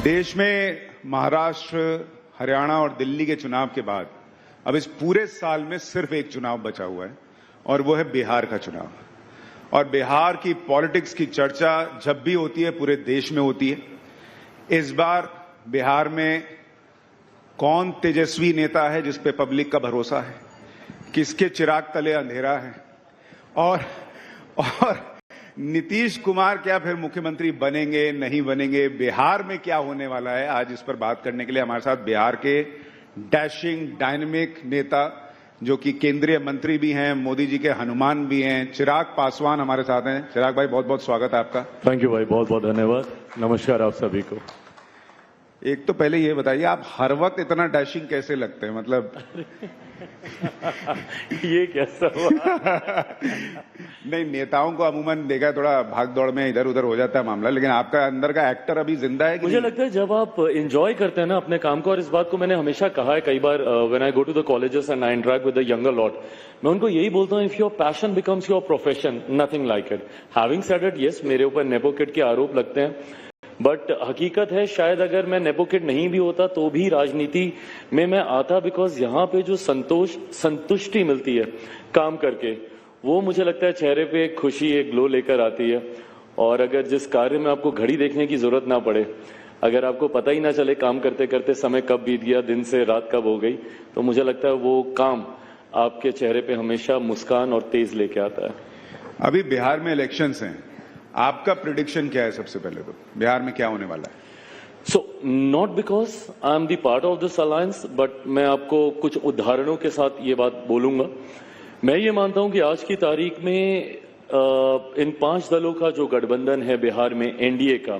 देश में महाराष्ट्र, हरियाणा और दिल्ली के चुनाव के बाद अब इस पूरे साल में सिर्फ एक चुनाव बचा हुआ है और वो है बिहार का चुनाव। और बिहार की पॉलिटिक्स की चर्चा जब भी होती है पूरे देश में होती है। इस बार बिहार में कौन तेजस्वी नेता है जिस पे पब्लिक का भरोसा है, किसके चिराग तले अंधेरा है, और नीतीश कुमार क्या फिर मुख्यमंत्री बनेंगे नहीं बनेंगे, बिहार में क्या होने वाला है, आज इस पर बात करने के लिए हमारे साथ बिहार के डैशिंग डायनेमिक नेता जो कि केंद्रीय मंत्री भी हैं, मोदी जी के हनुमान भी हैं, चिराग पासवान हमारे साथ हैं। चिराग भाई बहुत बहुत स्वागत है आपका। थैंक यू भाई, बहुत बहुत धन्यवाद। नमस्कार आप सभी को। एक तो पहले ये बताइए, आप हर वक्त इतना डैशिंग कैसे लगते हैं, मतलब ये कैसा हुआ? नहीं, नेताओं को अमूमन देखा थोड़ा भाग दौड़ में इधर उधर हो जाता है मामला, लेकिन आपका अंदर का एक्टर अभी जिंदा है कि मुझे लगता है जब आप एंजॉय करते हैं ना अपने काम को, और इस बात को मैंने हमेशा कहा है कई बार when I go to the colleges and I interact with the younger lot, मैं उनको यही बोलता हूँ, if your passion becomes your profession nothing like it. Having said it, yes मेरे ऊपर नेपो किड के आरोप लगते हैं, बट हकीकत है शायद अगर मैं नेपो किड नहीं भी होता तो भी राजनीति में मैं आता, बिकॉज यहाँ पे जो संतुष्टि मिलती है काम करके, वो मुझे लगता है चेहरे पे एक खुशी, एक ग्लो लेकर आती है। और अगर जिस कार्य में आपको घड़ी देखने की जरूरत ना पड़े, अगर आपको पता ही ना चले काम करते करते समय कब बीत गया, दिन से रात कब हो गई, तो मुझे लगता है वो काम आपके चेहरे पे हमेशा मुस्कान और तेज लेके आता है। अभी बिहार में इलेक्शंस हैं, आपका प्रिडिक्शन क्या है? सबसे पहले तो बिहार में क्या होने वाला है? So, not because I am the part of this alliance, but मैं आपको कुछ उदाहरणों के साथ ये बात बोलूंगा। मैं ये मानता हूं कि आज की तारीख में इन 5 दलों का जो गठबंधन है बिहार में, एनडीए का,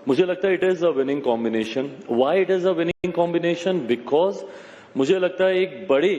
मुझे लगता है it is a winning combination. Why it is a winning combination? Because मुझे लगता है एक बड़े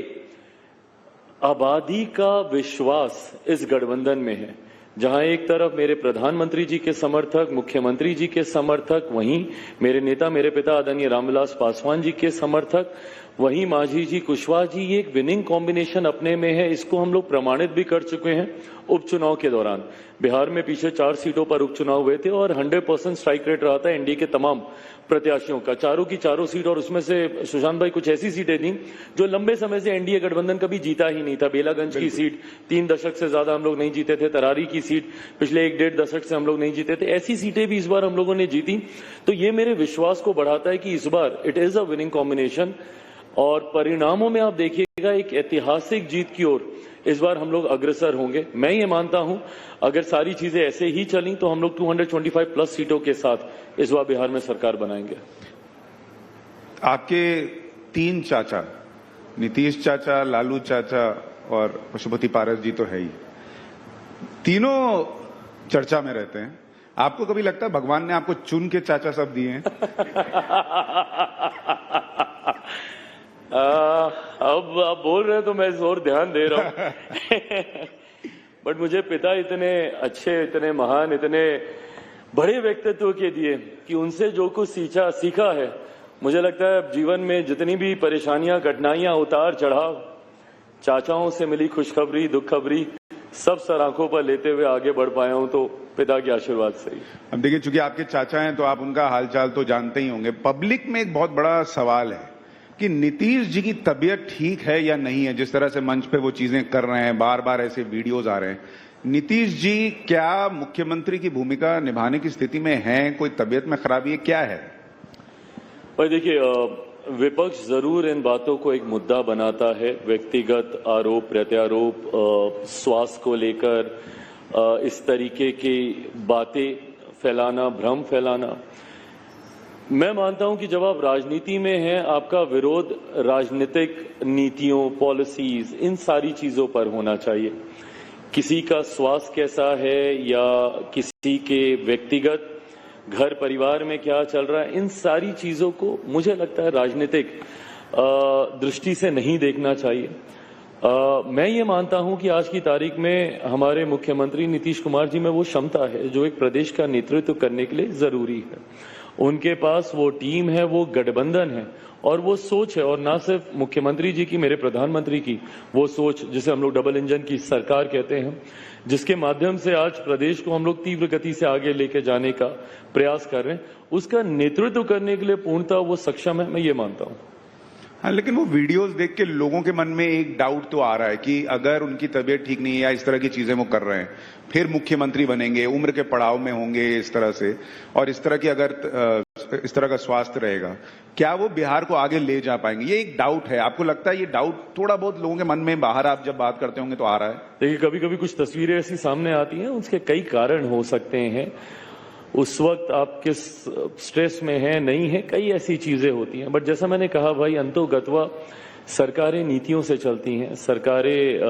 आबादी का विश्वास इस गठबंधन में है, जहां एक तरफ मेरे प्रधानमंत्री जी के समर्थक, मुख्यमंत्री जी के समर्थक, वहीं मेरे नेता, मेरे पिता आदरणीय रामविलास पासवान जी के समर्थक, वहीं मांझी जी, कुशवाहा जी, ये एक विनिंग कॉम्बिनेशन अपने में है। इसको हम लोग प्रमाणित भी कर चुके हैं उपचुनाव के दौरान। बिहार में पीछे 4 सीटों पर उपचुनाव हुए थे और 100% स्ट्राइक रेट रहा था एनडीए के तमाम प्रत्याशियों का, चारों की चारों सीट। और उसमें से सुशांत भाई कुछ ऐसी सीटें थी जो लंबे समय से एनडीए गठबंधन कभी जीता ही नहीं था। बेलागंज की सीट 3 दशक से ज्यादा हम लोग नहीं जीते थे, तरारी की सीट पिछले 1-1.5 दशक से हम लोग नहीं जीते थे। ऐसी सीटें भी इस बार हम लोगों ने जीती, तो ये मेरे विश्वास को बढ़ाता है कि इस बार it is a winning combination. और परिणामों में आप देखिएगा एक ऐतिहासिक जीत की ओर इस बार हम लोग अग्रसर होंगे। मैं ये मानता हूं अगर सारी चीजें ऐसे ही चली तो हम लोग 225 प्लस सीटों के साथ इस बार बिहार में सरकार बनाएंगे। आपके 3 चाचा, नीतीश चाचा, लालू चाचा और पशुपति पारस जी तो है ही, तीनों चर्चा में रहते हैं। आपको कभी लगता है भगवान ने आपको चुन के चाचा सब दिए हैं? अब आप बोल रहे हैं तो मैं जोर ध्यान दे रहा हूं। बट मुझे पिता इतने अच्छे, इतने महान, इतने बड़े व्यक्तित्व के दिए कि उनसे जो कुछ सीखा है, मुझे लगता है जीवन में जितनी भी परेशानियां, कठिनाइयां, उतार चढ़ाव, चाचाओं से मिली खुशखबरी, दुख खबरी, सब सर आंखों पर लेते हुए आगे बढ़ पाया हूं, तो पिता के आशीर्वाद से ही। अब देखिए, चूंकि आपके चाचा हैं तो आप उनका हालचाल तो जानते ही होंगे। पब्लिक में एक बहुत बड़ा सवाल है कि नीतीश जी की तबीयत ठीक है या नहीं है। जिस तरह से मंच पे वो चीजें कर रहे हैं, बार बार ऐसे वीडियोज आ रहे हैं, नीतीश जी क्या मुख्यमंत्री की भूमिका निभाने की स्थिति में हैं? कोई तबीयत में खराबी है, क्या है? भाई देखिए, विपक्ष जरूर इन बातों को एक मुद्दा बनाता है, व्यक्तिगत आरोप प्रत्यारोप, स्वास्थ्य को लेकर इस तरीके की बातें फैलाना, भ्रम फैलाना। मैं मानता हूं कि जब आप राजनीति में हैं, आपका विरोध राजनीतिक नीतियों, पॉलिसीज, इन सारी चीजों पर होना चाहिए। किसी का स्वास्थ्य कैसा है या किसी के व्यक्तिगत घर परिवार में क्या चल रहा है, इन सारी चीजों को मुझे लगता है राजनीतिक दृष्टि से नहीं देखना चाहिए। मैं ये मानता हूं कि आज की तारीख में हमारे मुख्यमंत्री नीतीश कुमार जी में वो क्षमता है जो एक प्रदेश का नेतृत्व करने के लिए जरूरी है। उनके पास वो टीम है, वो गठबंधन है और वो सोच है, और ना सिर्फ मुख्यमंत्री जी की, मेरे प्रधानमंत्री की वो सोच, जिसे हम लोग डबल इंजन की सरकार कहते हैं, जिसके माध्यम से आज प्रदेश को हम लोग तीव्र गति से आगे लेके जाने का प्रयास कर रहे हैं, उसका नेतृत्व करने के लिए पूर्णतः वो सक्षम है, मैं ये मानता हूं। हाँ, लेकिन वो वीडियोस देख के लोगों के मन में एक डाउट तो आ रहा है कि अगर उनकी तबीयत ठीक नहीं है या इस तरह की चीजें वो कर रहे हैं, फिर मुख्यमंत्री बनेंगे, उम्र के पड़ाव में होंगे इस तरह से, और इस तरह की अगर इस तरह का स्वास्थ्य रहेगा, क्या वो बिहार को आगे ले जा पाएंगे? ये एक डाउट है। आपको लगता है ये डाउट थोड़ा बहुत लोगों के मन में बाहर आप जब बात करते होंगे तो आ रहा है? देखिए, कभी कभी कुछ तस्वीरें ऐसी सामने आती हैं, उसके कई कारण हो सकते हैं। उस वक्त आप किस स्ट्रेस में हैं, नहीं है, कई ऐसी चीजें होती हैं। बट जैसा मैंने कहा भाई, अंतोगत्वा सरकारें नीतियों से चलती हैं। सरकारें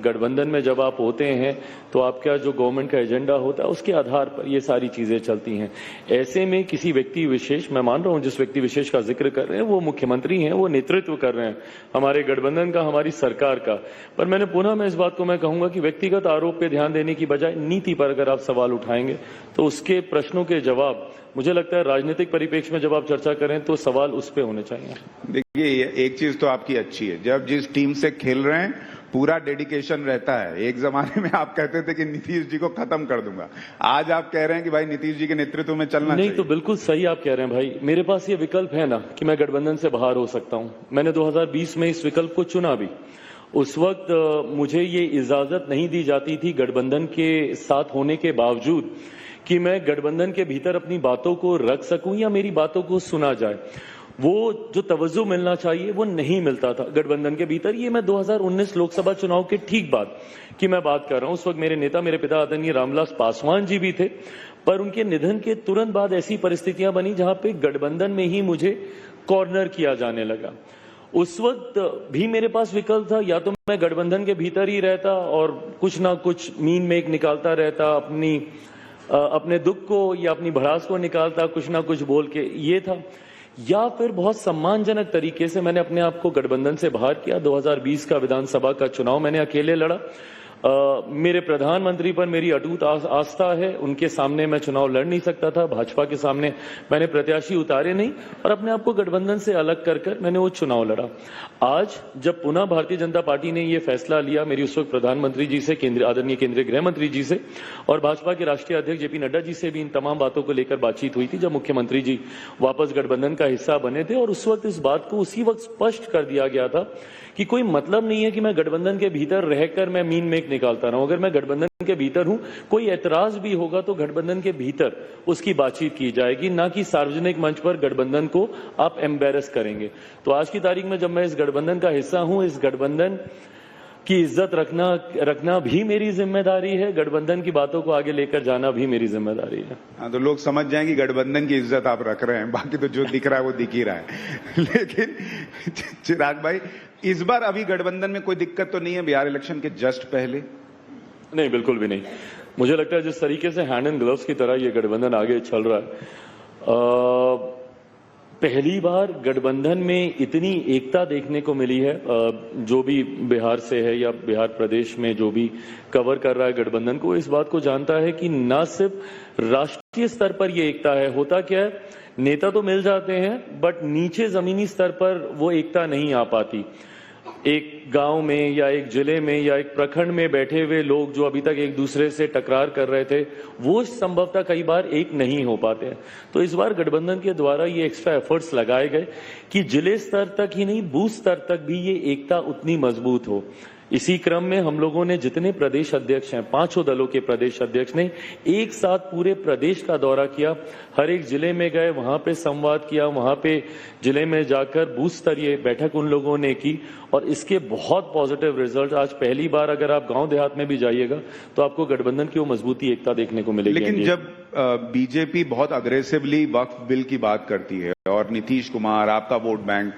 गठबंधन में जब आप होते हैं तो आपका जो गवर्नमेंट का एजेंडा होता है उसके आधार पर ये सारी चीजें चलती हैं। ऐसे में किसी व्यक्ति विशेष, मैं मान रहा हूं जिस व्यक्ति विशेष का जिक्र कर रहे हैं वो मुख्यमंत्री हैं, वो नेतृत्व कर रहे हैं हमारे गठबंधन का, हमारी सरकार का। पर मैंने पुनः मैं इस बात को मैं कहूंगा कि व्यक्तिगत आरोप पे ध्यान देने की बजाय नीति पर अगर आप सवाल उठाएंगे तो उसके प्रश्नों के जवाब, मुझे लगता है राजनीतिक परिप्रेक्ष्य में जब आप चर्चा करें तो सवाल उस पे होने चाहिए। देखिए, एक चीज तो आपकी अच्छी है, जब जिस टीम से खेल रहे हैं पूरा डेडिकेशन रहता है। एक जमाने में आप कहते थे कि नीतीश जी को खत्म कर दूंगा, आज आप कह रहे हैं कि भाई नीतीश जी के नेतृत्व में चलना नहीं चाहिए। तो बिल्कुल सही आप कह रहे हैं भाई। मेरे पास ये विकल्प है ना कि मैं गठबंधन से बाहर हो सकता हूं। मैंने 2020 में इस विकल्प को चुना भी। उस वक्त मुझे ये इजाजत नहीं दी जाती थी गठबंधन के साथ होने के बावजूद कि मैं गठबंधन के भीतर अपनी बातों को रख सकूं या मेरी बातों को सुना जाए। वो जो तवज्जो मिलना चाहिए वो नहीं मिलता था गठबंधन के भीतर। ये मैं 2019 लोकसभा चुनाव के ठीक बाद की मैं बात कर रहा हूं। उस वक्त मेरे नेता, मेरे पिता आदरणीय रामविलास पासवान जी भी थे, पर उनके निधन के तुरंत बाद ऐसी परिस्थितियां बनी जहां पे गठबंधन में ही मुझे कॉर्नर किया जाने लगा। उस वक्त भी मेरे पास विकल्प था, या तो मैं गठबंधन के भीतर ही रहता और कुछ ना कुछ मीन मेक निकालता रहता, अपने दुख को या अपनी भड़ास को निकालता कुछ ना कुछ बोल के, ये था, या फिर बहुत सम्मानजनक तरीके से मैंने अपने आप को गठबंधन से बाहर किया। 2020 का विधानसभा का चुनाव मैंने अकेले लड़ा। मेरे प्रधानमंत्री पर मेरी अटूट आस्था है, उनके सामने मैं चुनाव लड़ नहीं सकता था, भाजपा के सामने मैंने प्रत्याशी उतारे नहीं और अपने आप को गठबंधन से अलग कर मैंने वो चुनाव लड़ा। आज जब पुनः भारतीय जनता पार्टी ने ये फैसला लिया, मेरी उस वक्त प्रधानमंत्री जी से, आदरणीय केंद्रीय गृह मंत्री जी से और भाजपा के राष्ट्रीय अध्यक्ष जेपी नड्डा जी से भी इन तमाम बातों को लेकर बातचीत हुई थी जब मुख्यमंत्री जी वापस गठबंधन का हिस्सा बने थे। और उस वक्त इस बात को उसी वक्त स्पष्ट कर दिया गया था कि कोई मतलब नहीं है कि मैं गठबंधन के भीतर रहकर मैं मीन मेक निकालता रहूं। अगर मैं गठबंधन के भीतर हूं, कोई ऐतराज भी होगा तो गठबंधन के भीतर उसकी बातचीत की जाएगी, ना कि सार्वजनिक मंच पर गठबंधन को आप एम्बेरस करेंगे। तो आज की तारीख में जब मैं इस गठबंधन का हिस्सा हूं, इस गठबंधन की इज्जत रखना भी मेरी जिम्मेदारी है, गठबंधन की बातों को आगे लेकर जाना भी मेरी जिम्मेदारी है। हाँ, तो लोग समझ जाएंगे गठबंधन की इज्जत आप रख रहे हैं, बाकी तो जो दिख रहा है वो दिख ही रहा है। लेकिन चिराग भाई, इस बार अभी गठबंधन में कोई दिक्कत तो नहीं है बिहार इलेक्शन के जस्ट पहले? नहीं, बिल्कुल भी नहीं। मुझे लगता है जिस तरीके से हैंड एंड ग्लव्स की तरह ये गठबंधन आगे चल रहा है, पहली बार गठबंधन में इतनी एकता देखने को मिली है। जो भी बिहार से है या बिहार प्रदेश में जो भी कवर कर रहा है गठबंधन को, इस बात को जानता है कि न सिर्फ राष्ट्रीय स्तर पर ये एकता है, होता क्या है, नेता तो मिल जाते हैं बट नीचे जमीनी स्तर पर वो एकता नहीं आ पाती। एक गांव में या एक जिले में या एक प्रखंड में बैठे हुए लोग जो अभी तक एक दूसरे से टकरार कर रहे थे, वो संभवतः कई बार एक नहीं हो पाते हैं। तो इस बार गठबंधन के द्वारा ये एक्स्ट्रा एफर्ट्स लगाए गए कि जिले स्तर तक ही नहीं, बूथ स्तर तक भी ये एकता उतनी मजबूत हो। इसी क्रम में हम लोगों ने जितने प्रदेश अध्यक्ष हैं, पांचों दलों के प्रदेश अध्यक्ष ने एक साथ पूरे प्रदेश का दौरा किया, हर एक जिले में गए, वहां पे संवाद किया, वहां पे जिले में जाकर बूथ स्तरीय बैठक उन लोगों ने की और इसके बहुत पॉजिटिव रिजल्ट। आज पहली बार अगर आप गांव देहात में भी जाइएगा तो आपको गठबंधन की वो मजबूती एकता देखने को मिलेगी। लेकिन जब बीजेपी बहुत अग्रेसिवली वक्फ बिल की बात करती है और नीतीश कुमार, आपका वोट बैंक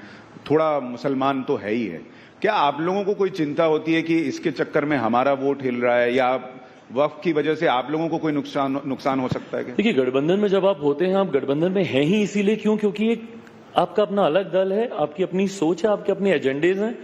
थोड़ा मुसलमान तो है ही है, क्या आप लोगों को कोई चिंता होती है कि इसके चक्कर में हमारा वोट हिल रहा है या वक्फ की वजह से आप लोगों को कोई नुकसान हो सकता है? देखिए, गठबंधन में जब आप होते हैं, आप गठबंधन में हैं ही इसीलिए क्योंकि एक आपका अपना अलग दल है, आपकी अपनी सोच है, आपके अपने एजेंडेज हैं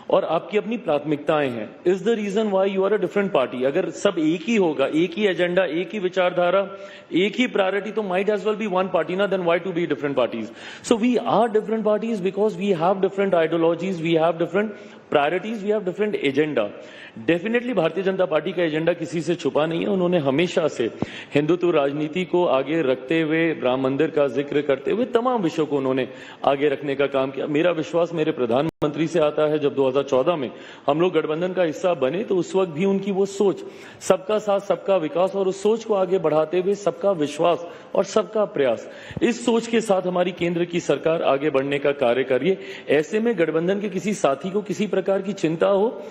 और आपकी अपनी प्राथमिकताएं हैं। Is the reason why you are a different party. अगर सब एक ही होगा, एक ही एजेंडा, एक ही विचारधारा, एक ही प्रायोरिटी, तो might as well be one party ना, then why to be different parties. So we are different parties because we have different ideologies, we have different priorities, we have different agenda. Definitely Bharatiya Janata party का agenda किसी से छुपा नहीं है। उन्होंने हमेशा से हिंदुत्व राजनीति को आगे रखते हुए, राम मंदिर का जिक्र करते हुए तमाम विषयों को उन्होंने आगे रखने का काम किया। मेरा विश्वास मेरे प्रधानमंत्री से आता है। जब 2014 में हम लोग गठबंधन का हिस्सा बने तो उस वक्त भी उनकी वो सोच, सबका साथ सबका विकास, और उस सोच को आगे बढ़ाते हुए सबका विश्वास और सबका प्रयास, इस सोच के साथ हमारी केंद्र की सरकार आगे बढ़ने का कार्य कर रही है। ऐसे में गठबंधन के किसी साथी को किसी प्रकार की चिंता हो,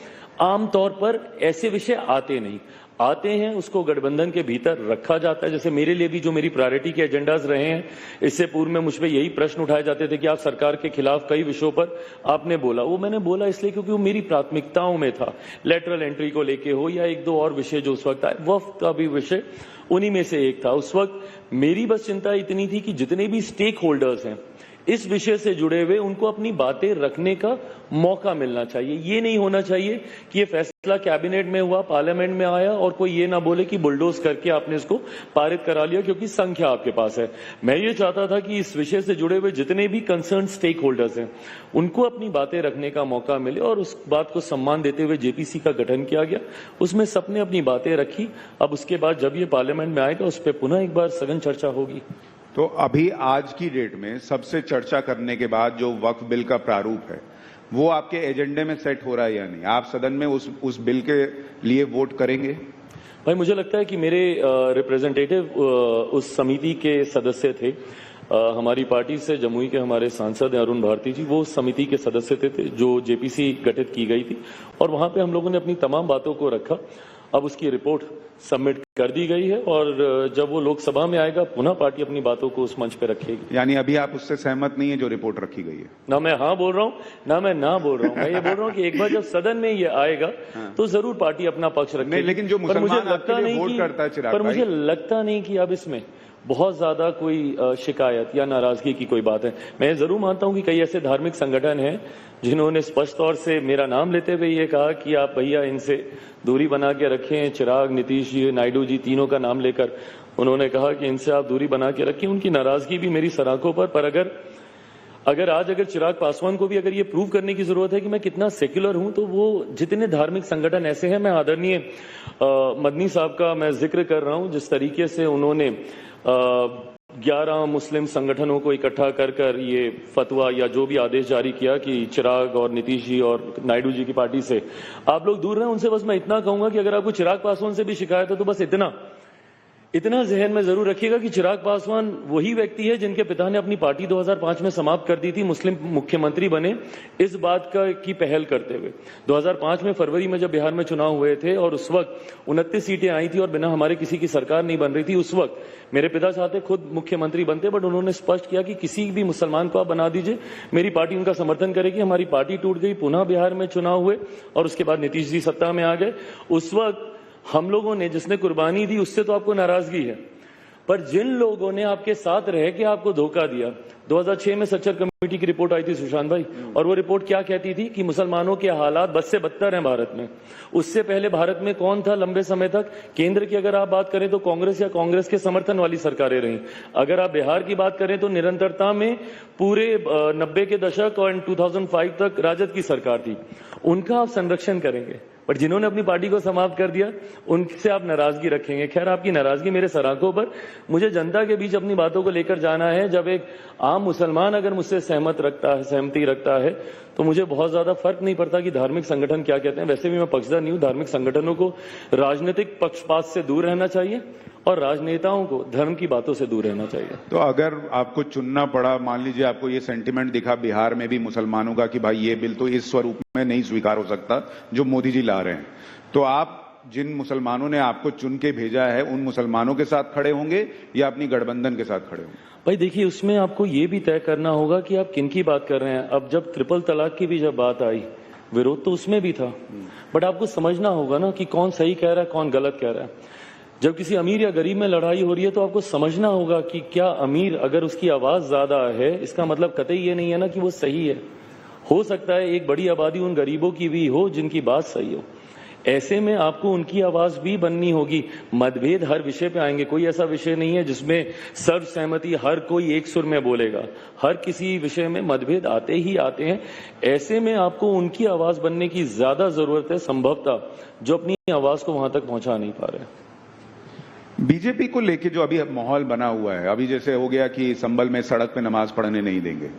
आमतौर पर ऐसे विषय आते नहीं, आते हैं उसको गठबंधन के भीतर रखा जाता है। जैसे मेरे लिए भी जो मेरी प्रायोरिटी के एजेंडाज रहे हैं, इससे पूर्व में मुझ पे यही प्रश्न उठाए जाते थे कि आप सरकार के खिलाफ कई विषयों पर आपने बोला। वो मैंने बोला इसलिए क्योंकि वो मेरी प्राथमिकताओं में था। लेटरल एंट्री को लेके हो या एक दो और विषय जो उस वक्त आए, वक्त का भी विषय उन्हीं में से एक था। उस वक्त मेरी बस चिंता इतनी थी कि जितने भी स्टेक होल्डर्स हैं इस विषय से जुड़े हुए, उनको अपनी बातें रखने का मौका मिलना चाहिए। ये नहीं होना चाहिए कि ये फैसला कैबिनेट में हुआ, पार्लियामेंट में आया और कोई ये ना बोले कि बुलडोज करके आपने इसको पारित करा लिया क्योंकि संख्या आपके पास है। मैं ये चाहता था कि इस विषय से जुड़े हुए जितने भी कंसर्न स्टेक होल्डर्स हैं उनको अपनी बातें रखने का मौका मिले, और उस बात को सम्मान देते हुए जेपीसी का गठन किया गया। उसमें सबने अपनी बातें रखी। अब उसके बाद जब ये पार्लियामेंट में आएगा उस पर पुनः एक बार सघन चर्चा होगी। तो अभी आज की डेट में सबसे चर्चा करने के बाद जो वक्फ बिल का प्रारूप है वो आपके एजेंडे में सेट हो रहा है या नहीं? आप सदन में उस बिल के लिए वोट करेंगे? भाई मुझे लगता है कि मेरे रिप्रेजेंटेटिव उस समिति के सदस्य थे। हमारी पार्टी से जमुई के हमारे सांसद अरुण भारती जी, वो समिति के सदस्य थे जो जेपीसी गठित की गई थी, और वहां पे हम लोगों ने अपनी तमाम बातों को रखा। अब उसकी रिपोर्ट सबमिट कर दी गई है और जब वो लोकसभा में आएगा पुनः पार्टी अपनी बातों को उस मंच पे रखेगी। यानी अभी आप उससे सहमत नहीं है जो रिपोर्ट रखी गई है? ना मैं हाँ बोल रहा हूँ ना मैं ना बोल रहा हूँ। मैं ये बोल रहा हूँ कि एक बार जब सदन में ये आएगा तो जरूर पार्टी अपना पक्ष रखेगी। लेकिन जो मुसलमान आपके लिए वोट करता है चिराग भाई, पर मुझे लगता नहीं कि अब इसमें बहुत ज्यादा कोई शिकायत या नाराजगी की कोई बात है। मैं जरूर मानता हूं कि कई ऐसे धार्मिक संगठन हैं जिन्होंने स्पष्ट तौर से मेरा नाम लेते हुए ये कहा कि आप भैया इनसे दूरी बना के रखें। चिराग, नीतीश जी, नायडू जी, तीनों का नाम लेकर उन्होंने कहा कि इनसे आप दूरी बना के रखें। उनकी नाराजगी भी मेरी सराखों पर अगर आज चिराग पासवान को भी अगर ये प्रूव करने की जरूरत है कि मैं कितना सेक्युलर हूं, तो वो जितने धार्मिक संगठन ऐसे हैं, मैं आदरणीय मदनी साहब का मैं जिक्र कर रहा हूं, जिस तरीके से उन्होंने 11 मुस्लिम संगठनों को इकट्ठा कर ये फतवा या जो भी आदेश जारी किया कि चिराग और नीतीश जी और नायडू जी की पार्टी से आप लोग दूर रहें। उनसे बस मैं इतना कहूंगा कि अगर आपको चिराग पासवान से भी शिकायत है तो बस इतना जहन में जरूर रखिएगा कि चिराग पासवान वही व्यक्ति है जिनके पिता ने अपनी पार्टी 2005 में समाप्त कर दी थी, मुस्लिम मुख्यमंत्री बने इस बात की पहल करते हुए। 2005 में फरवरी में जब बिहार में चुनाव हुए थे और उस वक्त 29 सीटें आई थी और बिना हमारे किसी की सरकार नहीं बन रही थी, उस वक्त मेरे पिता चाहते खुद मुख्यमंत्री बनते, बट उन्होंने स्पष्ट किया कि किसी भी मुसलमान को आप बना दीजिए, मेरी पार्टी उनका समर्थन करेगी। हमारी पार्टी टूट गई, पुनः बिहार में चुनाव हुए और उसके बाद नीतीश जी सत्ता में आ गए। उस वक्त हम लोगों ने जिसने कुर्बानी दी उससे तो आपको नाराजगी है, पर जिन लोगों ने आपके साथ रह के आपको धोखा दिया। 2006 में सच्चर कमेटी की रिपोर्ट आई थी सुशांत भाई, और वो रिपोर्ट क्या कहती थी कि मुसलमानों के हालात बद से बदतर हैं भारत में। उससे पहले भारत में कौन था लंबे समय तक? केंद्र की अगर आप बात करें तो कांग्रेस या कांग्रेस के समर्थन वाली सरकारें रहीं। अगर आप बिहार की बात करें तो निरंतरता में पूरे 90 के दशक और 2005 तक राजद की सरकार थी। उनका आप संरक्षण करेंगे, पर जिन्होंने अपनी पार्टी को समाप्त कर दिया उनसे आप नाराजगी रखेंगे। खैर, आपकी नाराजगी मेरे सराखों पर। मुझे जनता के बीच अपनी बातों को लेकर जाना है। जब एक आम मुसलमान अगर मुझसे सहमति रखता है तो मुझे बहुत ज्यादा फर्क नहीं पड़ता कि धार्मिक संगठन क्या कहते हैं। वैसे भी मैं पक्षधर नहीं हूं। धार्मिक संगठनों को राजनीतिक पक्षपात से दूर रहना चाहिए और राजनेताओं को धर्म की बातों से दूर रहना चाहिए। तो अगर आपको चुनना पड़ा, मान लीजिए आपको ये सेंटिमेंट दिखा बिहार में भी मुसलमानों का कि भाई ये बिल तो इस स्वरूप में नहीं स्वीकार हो सकता जो मोदी जी ला रहे हैं, तो आप जिन मुसलमानों ने आपको चुन के भेजा है उन मुसलमानों के साथ खड़े होंगे या अपनी गठबंधन के साथ खड़े होंगे? भाई देखिए, उसमें आपको ये भी तय करना होगा कि आप किन की बात कर रहे हैं। अब जब ट्रिपल तलाक की भी जब बात आई, विरोध तो उसमें भी था, बट आपको समझना होगा ना कि कौन सही कह रहा है कौन गलत कह रहा है। जब किसी अमीर या गरीब में लड़ाई हो रही है तो आपको समझना होगा कि क्या अमीर अगर उसकी आवाज ज्यादा है इसका मतलब कतई ये नहीं है ना कि वो सही है। हो सकता है एक बड़ी आबादी उन गरीबों की भी हो जिनकी बात सही हो। ऐसे में आपको उनकी आवाज भी बननी होगी। मतभेद हर विषय पे आएंगे, कोई ऐसा विषय नहीं है जिसमें सर्वसहमति हर कोई एक सुर में बोलेगा। हर किसी विषय में मतभेद आते ही आते हैं। ऐसे में आपको उनकी आवाज बनने की ज्यादा जरूरत है, संभवतः जो अपनी आवाज को वहां तक पहुंचा नहीं पा रहे। बीजेपी को लेके जो अभी माहौल बना हुआ है, अभी जैसे हो गया कि संभल में सड़क पे नमाज पढ़ने नहीं देंगे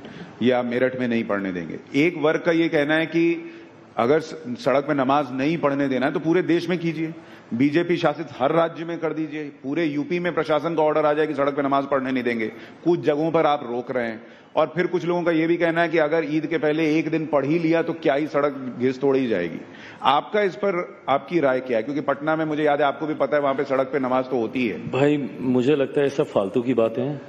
या मेरठ में नहीं पढ़ने देंगे। एक वर्ग का ये कहना है कि अगर सड़क पे नमाज नहीं पढ़ने देना है तो पूरे देश में कीजिए, बीजेपी शासित हर राज्य में कर दीजिए। पूरे यूपी में प्रशासन का ऑर्डर आ जाए कि सड़क पे नमाज पढ़ने नहीं देंगे, कुछ जगहों पर आप रोक रहे हैं। और फिर कुछ लोगों का यह भी कहना है कि अगर ईद के पहले एक दिन पढ़ ही लिया तो क्या ही सड़क घिस तोड़ी जाएगी। आपका इस पर आपकी राय क्या है? क्योंकि पटना में मुझे याद है, आपको भी पता है, वहां पे सड़क पे नमाज तो होती है। भाई मुझे लगता है सब फालतू की बातें हैं,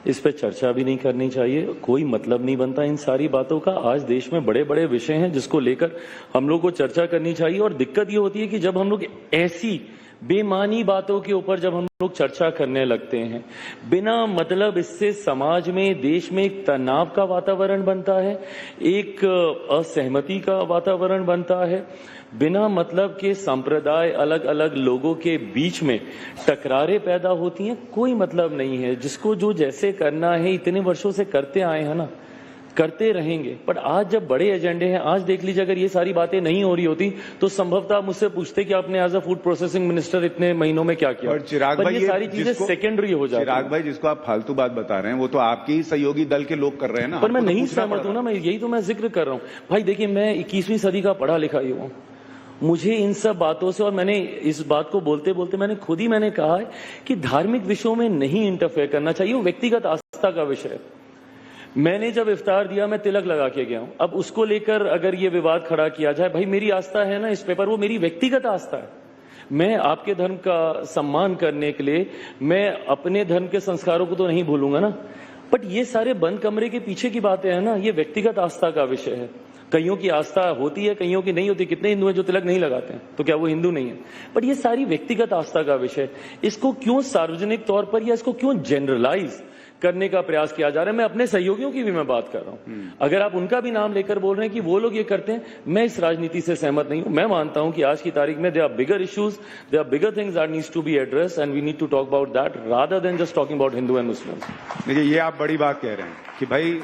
इस पे चर्चा भी नहीं करनी चाहिए, कोई मतलब नहीं बनता इन सारी बातों का। आज देश में बड़े बड़े विषय हैं जिसको लेकर हम लोग को चर्चा करनी चाहिए। और दिक्कत ये होती है कि जब हम लोग ऐसी बेमानी बातों के ऊपर जब हम लोग चर्चा करने लगते हैं, बिना मतलब इससे समाज में, देश में एक तनाव का वातावरण बनता है, एक असहमति का वातावरण बनता है। बिना मतलब के संप्रदाय, अलग अलग लोगों के बीच में टकरारें पैदा होती हैं। कोई मतलब नहीं है। जिसको जो जैसे करना है इतने वर्षों से करते आए हैं ना, करते रहेंगे। पर आज जब बड़े एजेंडे हैं, आज देख लीजिए, अगर ये सारी बातें नहीं हो रही होती तो संभवतः आप मुझसे पूछते कि आपने as a food processing minister इतने महीनों में क्या किया। और चिराग भाई, ये सारी चीजें सेकेंडरी हो जाती हैं। चिराग भाई, जिसको आप फालतू बात बता रहे हैं वो तो आपके ही सहयोगी दल के लोग कर रहे हैं ना। पर मैं नहीं सहमत हूं ना, मैं यही तो मैं जिक्र कर रहा हूं। भाई देखिए, मैं 21वीं सदी का पढ़ा लिखा ही हूं। मुझे इन सब बातों से, और मैंने इस बात को बोलते बोलते मैंने कहा है कि धार्मिक विषयों में नहीं इंटरफेयर करना चाहिए, वो व्यक्तिगत आस्था का विषय है। मैंने जब इफ्तार दिया, मैं तिलक लगा के गया हूं। अब उसको लेकर अगर ये विवाद खड़ा किया जाए, भाई मेरी आस्था है ना इस पेपर, वो मेरी व्यक्तिगत आस्था है। मैं आपके धर्म का सम्मान करने के लिए मैं अपने धर्म के संस्कारों को तो नहीं भूलूंगा ना। बट ये सारे बंद कमरे के पीछे की बातें हैं ना, ये व्यक्तिगत आस्था का विषय है। कईयों की आस्था होती है, कईयों की नहीं होती। कितने हिंदू हैं जो तिलक नहीं लगाते हैं, तो क्या वो हिंदू नहीं है? बट ये सारी व्यक्तिगत आस्था का विषय, इसको क्यों सार्वजनिक तौर पर या इसको क्यों जनरलाइज करने का प्रयास किया जा रहा है? मैं अपने सहयोगियों की भी मैं बात कर रहा हूं। अगर आप उनका भी नाम लेकर बोल रहे हैं कि वो लोग ये करते हैं, मैं इस राजनीति से सहमत नहीं हूं। मैं मानता हूं कि आज की तारीख में there are bigger issues, there are bigger things that needs to be addressed and we need to talk about that rather than just talking about Hindu and Muslims. देखिए, ये आप बड़ी बात कह रहे हैं कि भाई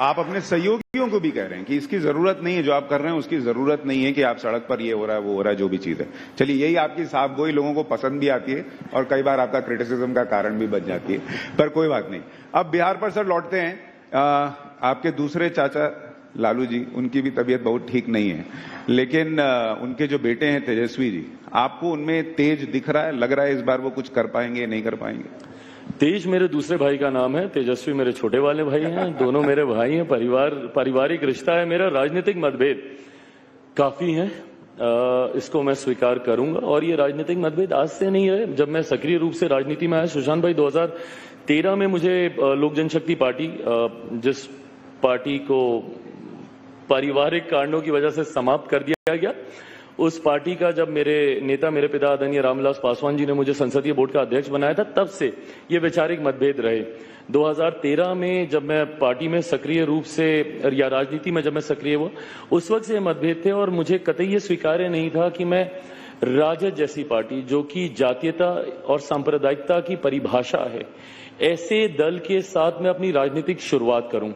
आप अपने सहयोगियों को भी कह रहे हैं कि इसकी जरूरत नहीं है, जो आप कर रहे हैं उसकी जरूरत नहीं है कि आप सड़क पर ये हो रहा है वो हो रहा है, जो भी चीज है। चलिए, यही आपकी साफगोई लोगों को पसंद भी आती है और कई बार आपका क्रिटिसिज्म का कारण भी बन जाती है, पर कोई बात नहीं। अब बिहार पर सर लौटते हैं। आपके दूसरे चाचा लालू जी, उनकी भी तबीयत बहुत ठीक नहीं है, लेकिन उनके जो बेटे हैं तेजस्वी जी, आपको उनमें तेज दिख रहा है? लग रहा है इस बार वो कुछ कर पाएंगे, नहीं कर पाएंगे? तेज मेरे दूसरे भाई का नाम है, तेजस्वी मेरे छोटे वाले भाई हैं। दोनों मेरे भाई हैं, पारिवारिक रिश्ता है मेरा। राजनीतिक मतभेद काफी हैं, इसको मैं स्वीकार करूंगा। और ये राजनीतिक मतभेद आज से नहीं है। जब मैं सक्रिय रूप से राजनीति में आया, सुशांत भाई, 2013 में मुझे लोक जनशक्ति पार्टी, जिस पार्टी को पारिवारिक कारणों की वजह से समाप्त कर दिया गया, उस पार्टी का जब मेरे नेता, मेरे पिता आदरणीय रामविलास पासवान जी ने मुझे संसदीय बोर्ड का अध्यक्ष बनाया था, तब से ये वैचारिक मतभेद रहे। 2013 में जब मैं पार्टी में सक्रिय रूप से, या राजनीति में जब मैं सक्रिय हुआ, उस वक्त से मतभेद थे। और मुझे कतई ये स्वीकार्य नहीं था कि मैं राजद जैसी पार्टी, जो कि जातीयता और सांप्रदायिकता की परिभाषा है, ऐसे दल के साथ में अपनी राजनीतिक शुरुआत करूं।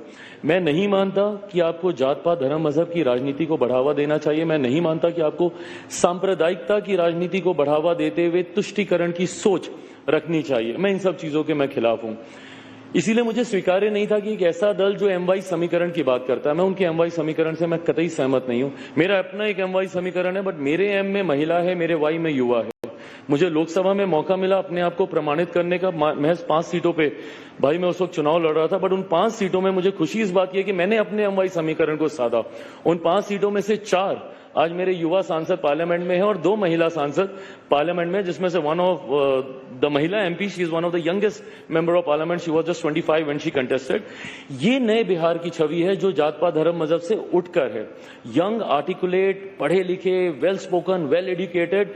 मैं नहीं मानता कि आपको जात पात धर्म मजहब की राजनीति को बढ़ावा देना चाहिए। मैं नहीं मानता कि आपको सांप्रदायिकता की राजनीति को बढ़ावा देते हुए तुष्टीकरण की सोच रखनी चाहिए। मैं इन सब चीजों के मैं खिलाफ हूं। इसीलिए मुझे स्वीकार्य नहीं था कि एक ऐसा दल जो एमवाई समीकरण की बात करता है, मैं उनके एमवाई समीकरण से मैं कतई सहमत नहीं हूं। मेरा अपना एक एमवाई समीकरण है, बट मेरे एम में महिला है, मेरे वाई में युवा है। मुझे लोकसभा में मौका मिला अपने आप को प्रमाणित करने का, महज 5 सीटों पे। भाई मैं उस वक्त चुनाव लड़ रहा था, बट उन 5 सीटों में मुझे खुशी इस बात की है कि मैंने अपने एमवाई समीकरण को साधा। उन 5 सीटों में से 4 आज मेरे युवा सांसद पार्लियामेंट में है और 2 महिला सांसद पार्लियामेंट में, जिसमें से वन ऑफ द महिला MP, she is one of the youngest member of parliament, she was just 25 when she contested. ये नए बिहार की छवि है जो जात पात धर्म मजहब से उठकर है। यंग, आर्टिकुलेट, पढ़े लिखे, well spoken, well educated,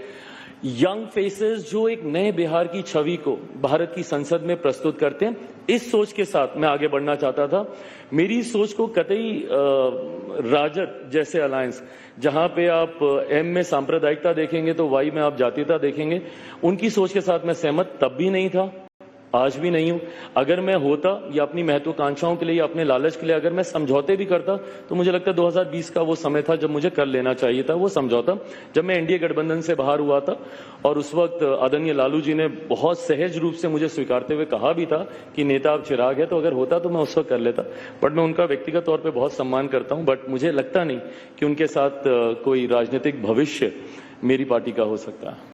young faces जो एक नए बिहार की छवि को भारत की संसद में प्रस्तुत करते हैं, इस सोच के साथ मैं आगे बढ़ना चाहता था। मेरी सोच को कतई राजद जैसे अलायंस, जहां पे आप एम में सांप्रदायिकता देखेंगे तो वाई में आप जातीयता देखेंगे, उनकी सोच के साथ मैं सहमत तब भी नहीं था, आज भी नहीं हूं। अगर मैं होता या अपनी महत्वाकांक्षाओं के लिए या अपने लालच के लिए अगर मैं समझौते भी करता तो मुझे लगता है 2020 का वो समय था जब मुझे कर लेना चाहिए था वो समझौता, जब मैं एनडीए गठबंधन से बाहर हुआ था। और उस वक्त आदरणीय लालू जी ने बहुत सहज रूप से मुझे स्वीकारते हुए कहा भी था कि नेता अब चिराग है, तो अगर होता तो मैं उस वक्त कर लेता। बट मैं उनका व्यक्तिगत तौर पर बहुत सम्मान करता हूं, बट मुझे लगता नहीं कि उनके साथ कोई राजनीतिक भविष्य मेरी पार्टी का हो सकता है।